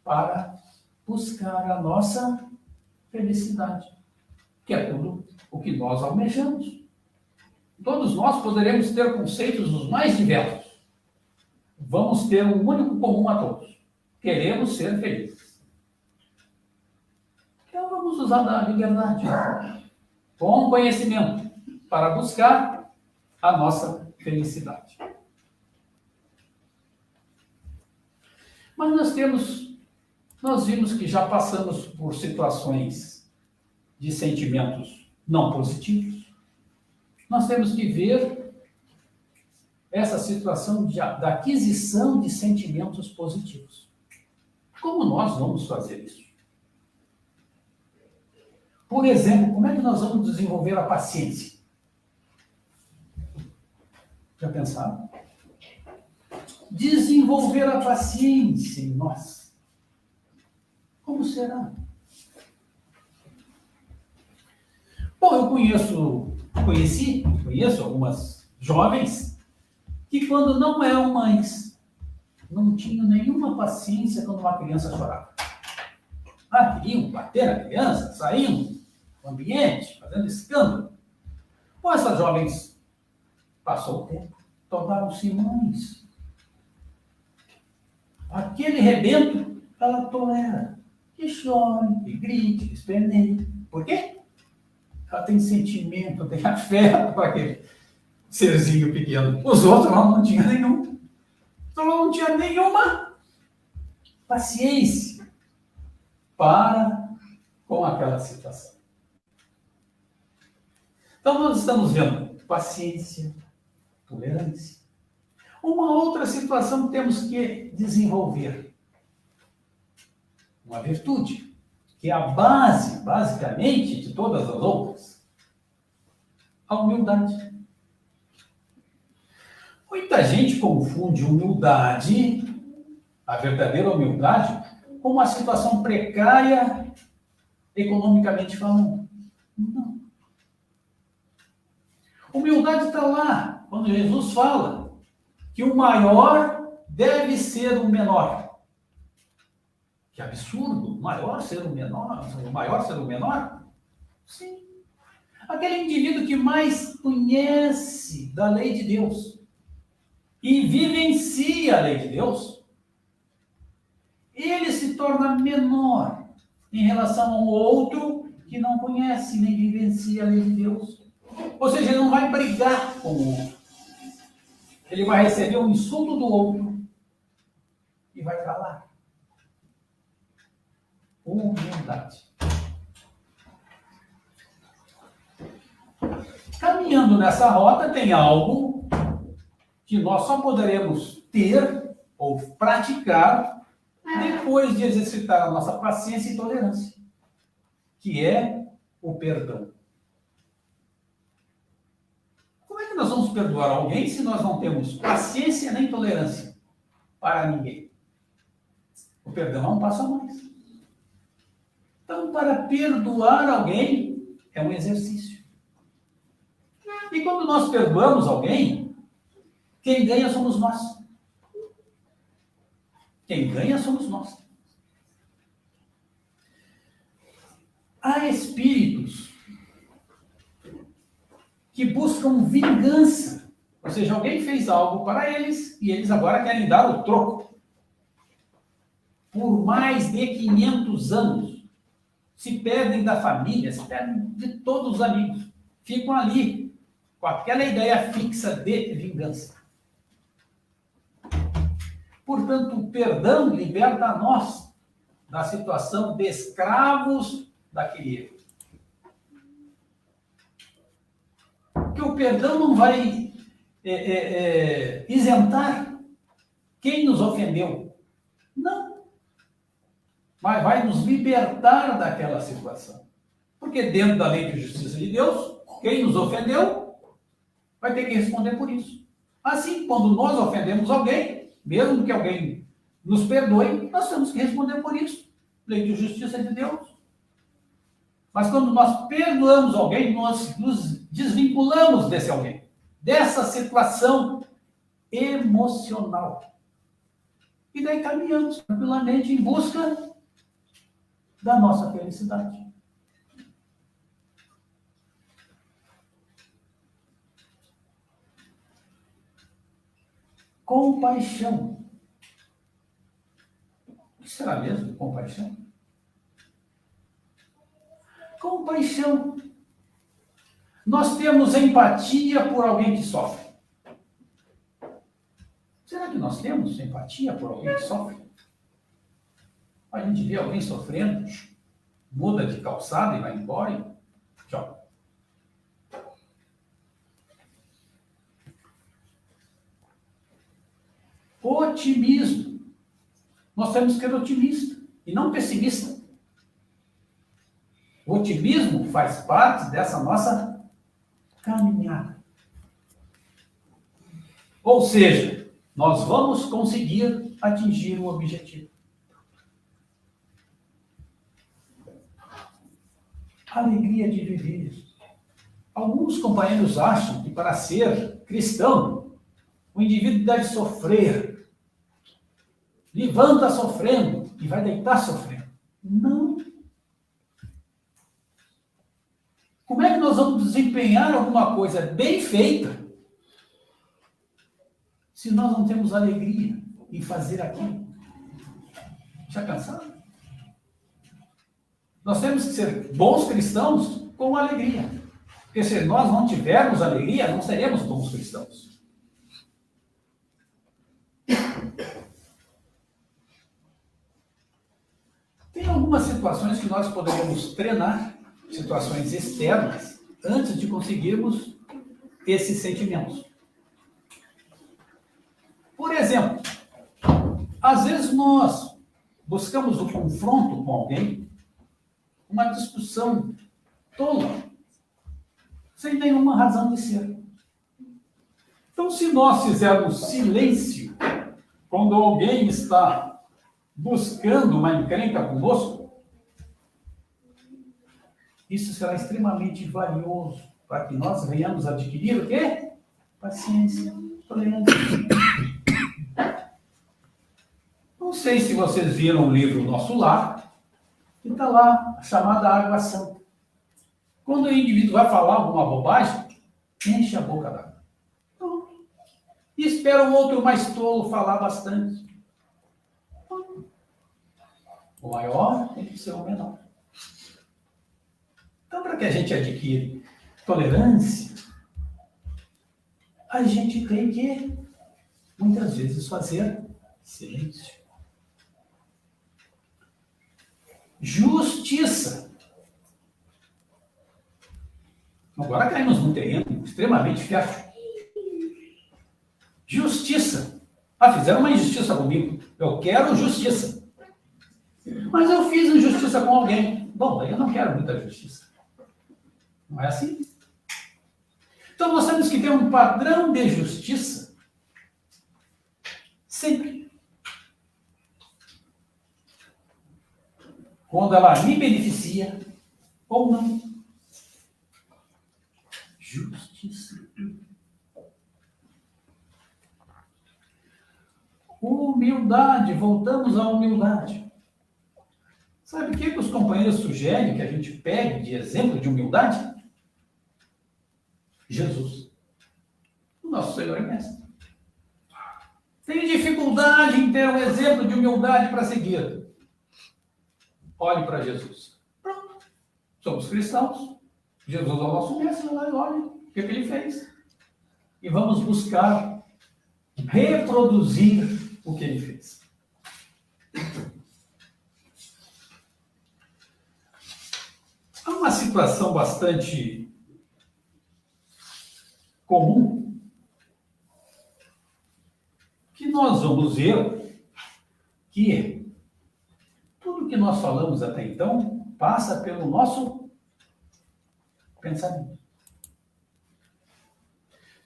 para buscar a nossa felicidade, que é tudo o que nós almejamos. Todos nós poderemos ter conceitos os mais diversos. Vamos ter um único comum a todos. Queremos ser felizes. Então vamos usar da liberdade com conhecimento para buscar a nossa felicidade. Mas nós vimos que já passamos por situações de sentimentos não positivos. Nós temos que ver essa situação da aquisição de sentimentos positivos. Como nós vamos fazer isso? Por exemplo, como é que nós vamos desenvolver a paciência? Já pensaram? Desenvolver a paciência em nós. Como será? Bom, eu conheço algumas jovens que quando não eram mães, não tinham nenhuma paciência quando uma criança chorava. Queriam bater na criança, saíam do ambiente, fazendo escândalo. Bom, essas jovens passou o tempo, tornaram-se mães. Aquele rebento, ela tolera. Que chore, que grite, que esperneie. Por quê? Ela tem sentimento, tem afeto com aquele serzinho pequeno. Os outros ela não tinha nenhum. Então ela não tinha nenhuma paciência para com aquela situação. Então, nós estamos vendo paciência, tolerância. Uma outra situação que temos que desenvolver. Uma virtude, que é a base, basicamente, de todas as outras. A humildade. Muita gente confunde humildade, a verdadeira humildade, com uma situação precária, economicamente falando. Não. Humildade está lá, quando Jesus fala que o maior deve ser o menor. Que absurdo, o maior ser o menor, o maior ser o menor? Sim. Aquele indivíduo que mais conhece da lei de Deus e vivencia a lei de Deus, ele se torna menor em relação ao outro que não conhece nem vivencia a lei de Deus. Ou seja, ele não vai brigar com o outro. Ele vai receber um insulto do outro e vai calar. Humildade. Caminhando nessa rota, tem algo que nós só poderemos ter ou praticar depois de exercitar a nossa paciência e tolerância, que é o perdão. Como é que nós vamos perdoar alguém se nós não temos paciência nem tolerância para ninguém? O perdão é um passo a mais. Então, para perdoar alguém, é um exercício. E quando nós perdoamos alguém, quem ganha somos nós. Quem ganha somos nós. Há espíritos que buscam vingança. Ou seja, alguém fez algo para eles e eles agora querem dar o troco. Por mais de 500 anos, se perdem da família, se perdem de todos os amigos. Ficam ali com aquela ideia fixa de vingança. Portanto, o perdão liberta a nós da situação de escravos daquele erro. Porque o perdão não vai isentar quem nos ofendeu. Não. Mas vai nos libertar daquela situação. Porque dentro da lei de justiça de Deus, quem nos ofendeu vai ter que responder por isso. Assim, quando nós ofendemos alguém, mesmo que alguém nos perdoe, nós temos que responder por isso. Lei de justiça de Deus. Mas quando nós perdoamos alguém, nós nos desvinculamos desse alguém, dessa situação emocional. E daí caminhamos tranquilamente em busca da nossa felicidade. Compaixão. O que será mesmo compaixão? Compaixão. Nós temos empatia por alguém que sofre. Será que nós temos empatia por alguém que sofre? A gente vê alguém sofrendo, muda de calçada e vai embora e tchau. Otimismo. Nós temos que ser otimistas e não pessimista. O otimismo faz parte dessa nossa caminhada. Ou seja, nós vamos conseguir atingir o objetivo. Alegria de viver. Alguns companheiros acham que para ser cristão, o indivíduo deve sofrer. Levanta sofrendo e vai deitar sofrendo. Não. Como é que nós vamos desempenhar alguma coisa bem feita se nós não temos alegria em fazer aquilo? Já pensaram? Nós temos que ser bons cristãos com alegria. Porque se nós não tivermos alegria, não seremos bons cristãos. algumas situações que nós poderíamos treinar, situações externas, antes de conseguirmos esses sentimentos. Por exemplo, às vezes nós buscamos o confronto com alguém, uma discussão tola, sem nenhuma razão de ser. Então, se nós fizermos silêncio quando alguém está buscando uma encrenca conosco, isso será extremamente valioso para que nós venhamos adquirir o quê? Paciência, tolerância. Não sei se vocês viram o livro Nosso Lar, que está lá, chamada Água Santa. Quando o indivíduo vai falar alguma bobagem, enche a boca d'água. E espera o outro mais tolo falar bastante. O maior tem que ser o menor. Então, para que a gente adquire tolerância, a gente tem que, muitas vezes, fazer silêncio. Justiça. Agora caímos num terreno extremamente fértil. Justiça. Fizeram uma injustiça comigo. Eu quero justiça. Mas eu fiz injustiça com alguém. Bom, eu não quero muita justiça. Não é assim? Então nós temos que ter um padrão de justiça sempre. Quando ela me beneficia ou não. Justiça. Humildade. Voltamos à humildade. Sabe o que os companheiros sugerem que a gente pegue de exemplo de humildade? Jesus, o nosso Senhor e Mestre. Tem dificuldade em ter um exemplo de humildade para seguir. Olhe para Jesus. Pronto. Somos cristãos. Jesus é o nosso Mestre. Olha o que ele fez. E vamos buscar reproduzir o que ele fez. Há uma situação bastante comum que nós vamos ver que tudo que nós falamos até então passa pelo nosso pensamento.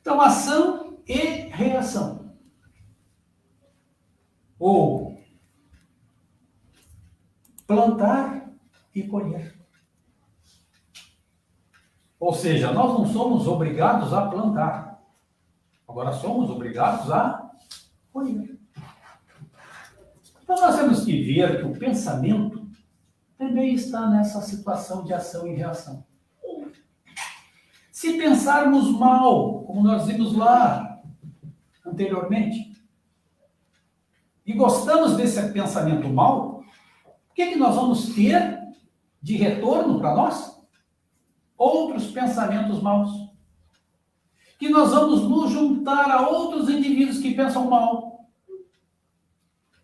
Então, ação e reação. Ou plantar e colher. Ou seja, nós não somos obrigados a plantar. Agora somos obrigados a colher. Então nós temos que ver que o pensamento também está nessa situação de ação e reação. Se pensarmos mal, como nós vimos lá anteriormente, e gostamos desse pensamento mal, o que nós vamos ter de retorno para nós? Outros pensamentos maus. Que nós vamos nos juntar a outros indivíduos que pensam mal.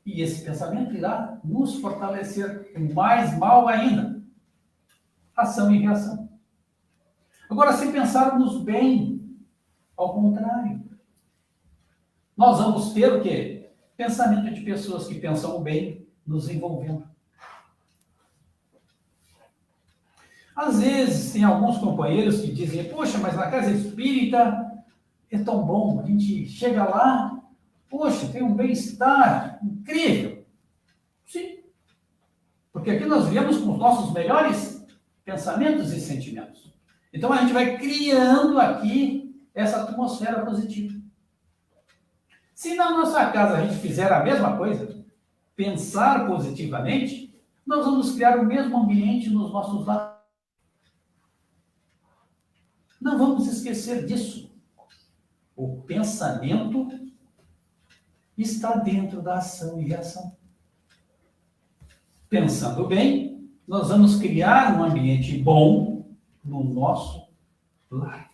E esse pensamento irá nos fortalecer mais mal ainda. Ação e reação. Agora, se pensarmos bem, ao contrário, nós vamos ter o quê? Pensamento de pessoas que pensam bem nos envolvendo. Às vezes, tem alguns companheiros que dizem, poxa, mas na casa espírita é tão bom, a gente chega lá, poxa, tem um bem-estar incrível. Sim, porque aqui nós viemos com os nossos melhores pensamentos e sentimentos. Então, a gente vai criando aqui essa atmosfera positiva. Se na nossa casa a gente fizer a mesma coisa, pensar positivamente, nós vamos criar o mesmo ambiente nos nossos lares. Não vamos esquecer disso. O pensamento está dentro da ação e reação. Pensando bem, nós vamos criar um ambiente bom no nosso lar.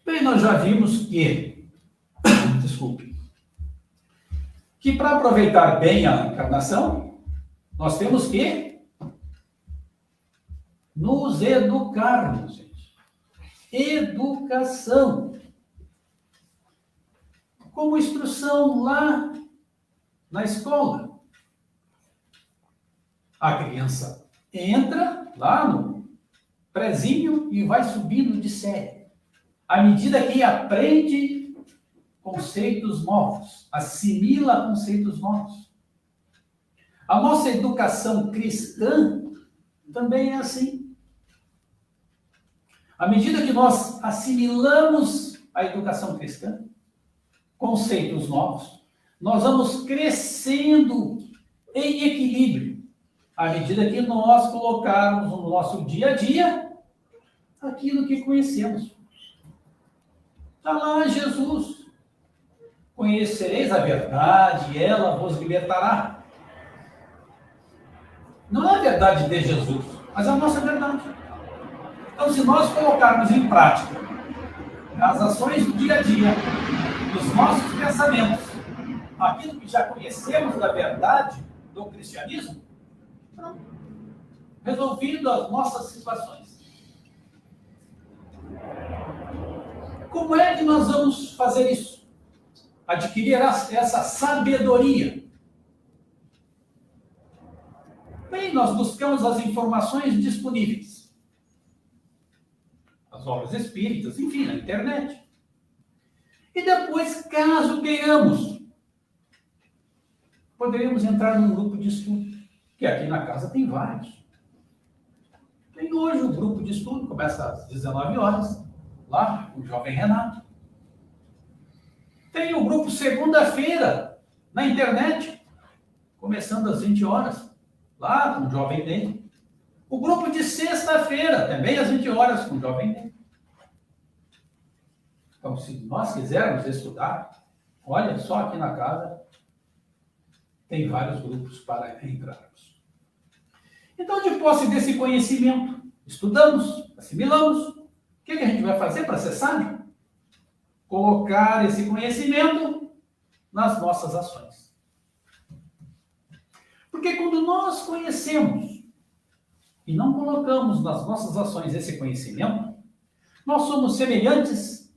Bem, nós já vimos que para aproveitar bem a encarnação, Nós temos que nos educarmos, gente. Educação. Como instrução lá na escola. A criança entra lá no prezinho e vai subindo de série. À medida que aprende conceitos novos, assimila conceitos novos. A nossa educação cristã também é assim. À medida que nós assimilamos a educação cristã, conceitos novos, nós vamos crescendo em equilíbrio, à medida que nós colocarmos no nosso dia a dia aquilo que conhecemos. Está lá Jesus. Conhecereis a verdade e ela vos libertará. Não é a verdade de Jesus, mas a nossa verdade. Então, se nós colocarmos em prática as ações do dia a dia, os nossos pensamentos, aquilo que já conhecemos da verdade do cristianismo, resolvido as nossas situações. Como é que nós vamos fazer isso? Adquirir essa sabedoria. Bem, nós buscamos as informações disponíveis. As obras espíritas, enfim, na internet. E depois, caso queiramos, poderíamos entrar num grupo de estudo, que aqui na casa tem vários. Tem hoje um grupo de estudo, começa às 19 horas, lá, com o jovem Renato. Tem o grupo segunda-feira, na internet, começando às 20 horas, lá, com o jovem Ney. O grupo de sexta-feira, também às 20 horas, com o jovem Ney. Então, se nós quisermos estudar, olha, só aqui na casa tem vários grupos para entrarmos. Então, de posse desse conhecimento, estudamos, assimilamos. O que a gente vai fazer para ser sábio? Colocar esse conhecimento nas nossas ações. Porque quando nós conhecemos e não colocamos nas nossas ações esse conhecimento, nós somos semelhantes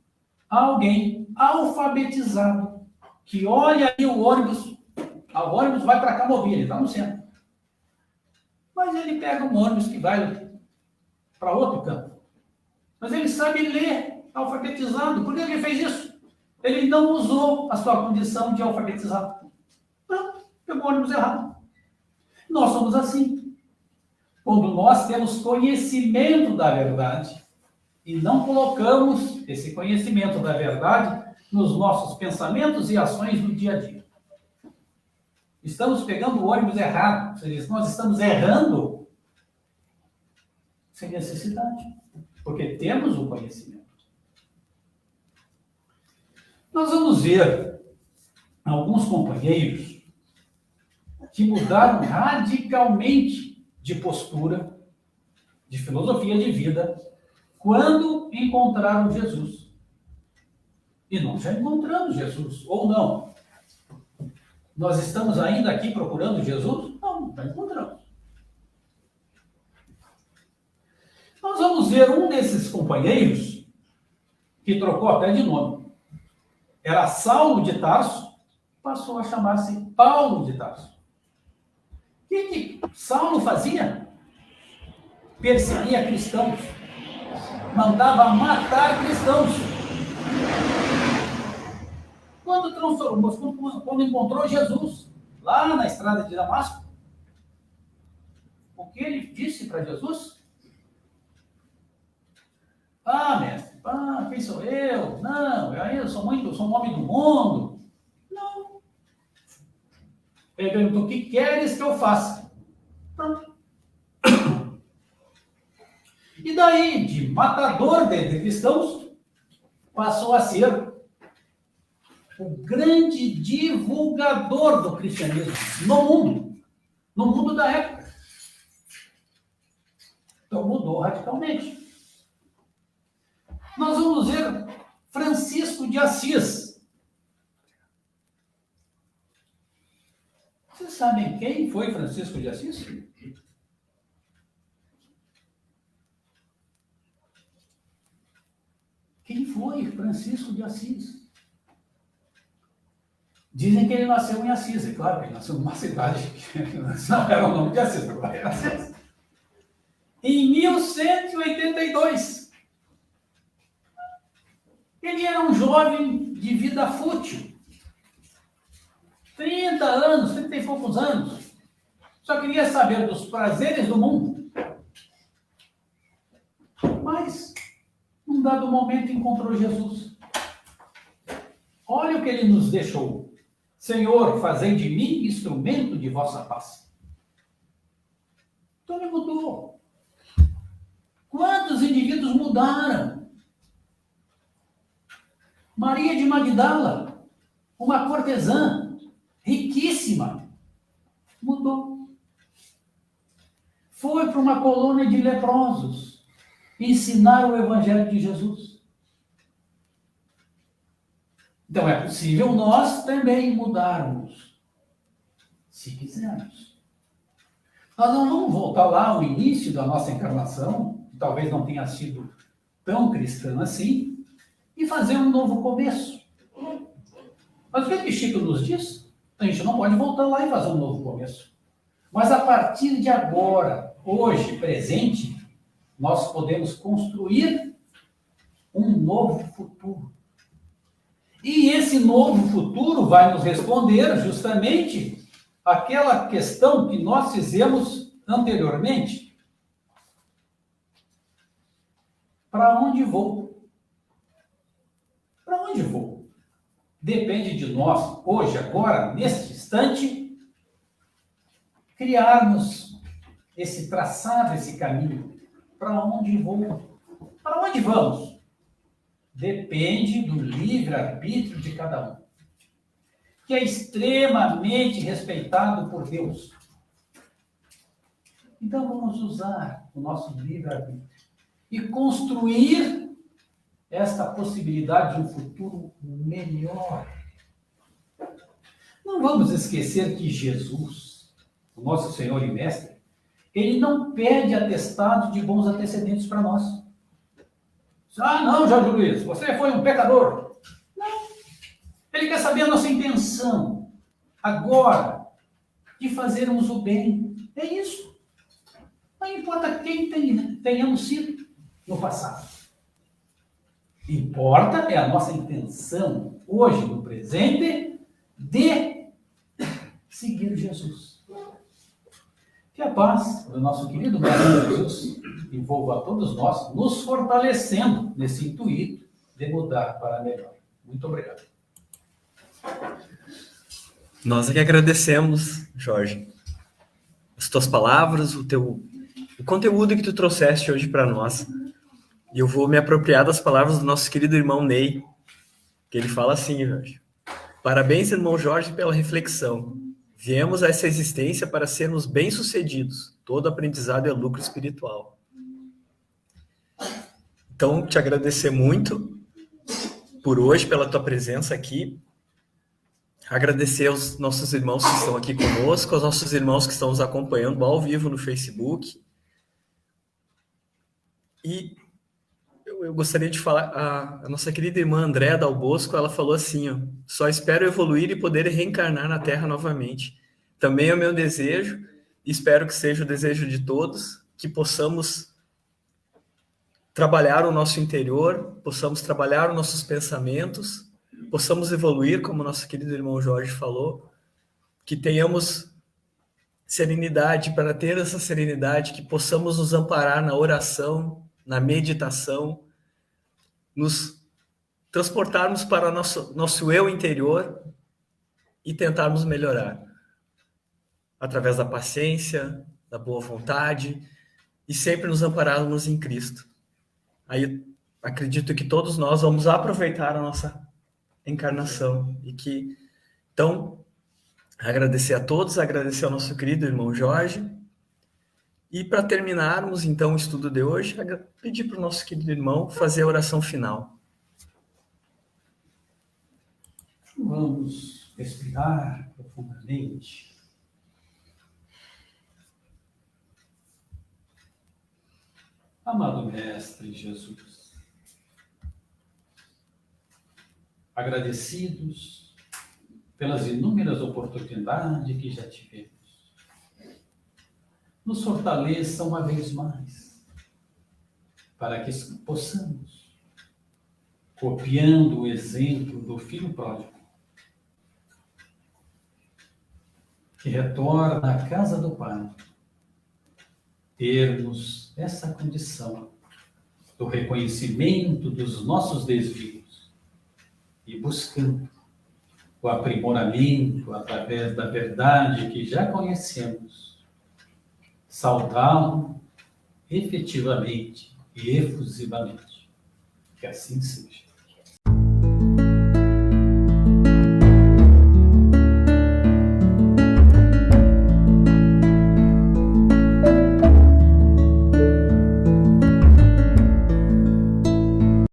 a alguém alfabetizado que olha aí o ônibus vai para Camoville, ele está no centro. Mas ele pega um ônibus que vai para outro canto. Mas ele sabe ler, alfabetizado. Por que ele fez isso? Ele não usou a sua condição de alfabetizado. Não, pegou o ônibus errado. Nós somos assim. Quando nós temos conhecimento da verdade e não colocamos esse conhecimento da verdade nos nossos pensamentos e ações do dia a dia. Estamos pegando o ônibus errado. Ou seja, nós estamos errando sem necessidade, porque temos o conhecimento. Nós vamos ver alguns companheiros que mudaram radicalmente de postura, de filosofia de vida, quando encontraram Jesus. E nós já encontramos Jesus, ou não? Nós estamos ainda aqui procurando Jesus? Não, já encontramos. Nós vamos ver um desses companheiros que trocou até de nome. Era Saulo de Tarso, passou a chamar-se Paulo de Tarso. O que Saulo fazia? Perseguia cristãos. Mandava matar cristãos. Quando transformou, quando encontrou Jesus, lá na estrada de Damasco, o que ele disse para Jesus? Ah, mestre, quem sou eu? Não, eu sou um homem do mundo. Não. Ele perguntou, o que queres que eu faça? Pronto. E daí, de matador de cristãos, passou a ser o grande divulgador do cristianismo no mundo da época. Então mudou radicalmente. Nós vamos ver Francisco de Assis. Vocês sabem quem foi Francisco de Assis? Quem foi Francisco de Assis? Dizem que ele nasceu em Assis, é claro, ele nasceu numa cidade que não era o nome de Assis, agora era Assis. Em 1182. Ele era um jovem de vida fútil. 30 anos, 30 e poucos anos. Só queria saber dos prazeres do mundo. Mas, num dado momento, encontrou Jesus. Olha o que ele nos deixou. Senhor, fazei de mim instrumento de vossa paz. Então ele mudou. Quantos indivíduos mudaram? Maria de Magdala, uma cortesã, riquíssima, mudou. Foi para uma colônia de leprosos ensinar o Evangelho de Jesus. Então é possível nós também mudarmos, se quisermos. Nós não vamos voltar lá ao início da nossa encarnação, que talvez não tenha sido tão cristã assim, e fazer um novo começo. Mas o que Chico nos diz? A gente não pode voltar lá e fazer um novo começo. Mas a partir de agora, hoje, presente, nós podemos construir um novo futuro. E esse novo futuro vai nos responder justamente aquela questão que nós fizemos anteriormente. Para onde vou? Para onde vou? Depende de nós, hoje, agora, neste instante, criarmos esse traçado, esse caminho. Para onde vou? Para onde vamos? Depende do livre-arbítrio de cada um, que é extremamente respeitado por Deus. Então vamos usar o nosso livre-arbítrio e construir esta possibilidade de um futuro melhor. Não vamos esquecer que Jesus, o nosso Senhor e Mestre, ele não pede atestado de bons antecedentes para nós. Ah, não, Jorge Luiz, você foi um pecador. Não. Ele quer saber a nossa intenção, agora, de fazermos o bem. É isso. Não importa quem tenhamos sido no passado. Importa é a nossa intenção, hoje, no presente, de seguir Jesus. Que a paz do nosso querido Mestre Jesus envolva a todos nós, nos fortalecendo nesse intuito de mudar para melhor. Muito obrigado. Nós é que agradecemos, Jorge, as tuas palavras, o conteúdo que tu trouxeste hoje para nós. E eu vou me apropriar das palavras do nosso querido irmão Ney, que ele fala assim, Jorge. Parabéns, irmão Jorge, pela reflexão. Viemos a essa existência para sermos bem-sucedidos. Todo aprendizado é lucro espiritual. Então, te agradecer muito por hoje, pela tua presença aqui. Agradecer aos nossos irmãos que estão aqui conosco, aos nossos irmãos que estão nos acompanhando ao vivo no Facebook. E eu gostaria de falar, a nossa querida irmã Andréa Dal Bosco, ela falou assim, ó, só espero evoluir e poder reencarnar na Terra novamente. Também é o meu desejo, e espero que seja o desejo de todos, que possamos trabalhar o nosso interior, possamos trabalhar os nossos pensamentos, possamos evoluir, como nosso querido irmão Jorge falou, que tenhamos serenidade, para ter essa serenidade, que possamos nos amparar na oração, na meditação, nos transportarmos para nosso eu interior e tentarmos melhorar através da paciência, da boa vontade e sempre nos ampararmos em Cristo. Aí acredito que todos nós vamos aproveitar a nossa encarnação e que, então, agradecer a todos, agradecer ao nosso querido irmão Jorge. E para terminarmos, então, o estudo de hoje, pedir para o nosso querido irmão fazer a oração final. Vamos respirar profundamente. Amado Mestre Jesus, agradecidos pelas inúmeras oportunidades que já tivemos, nos fortaleça uma vez mais, para que possamos, copiando o exemplo do filho pródigo, que retorna à casa do Pai, termos essa condição do reconhecimento dos nossos desvios e buscando o aprimoramento através da verdade que já conhecemos, saudá-lo efetivamente e efusivamente. Que assim seja.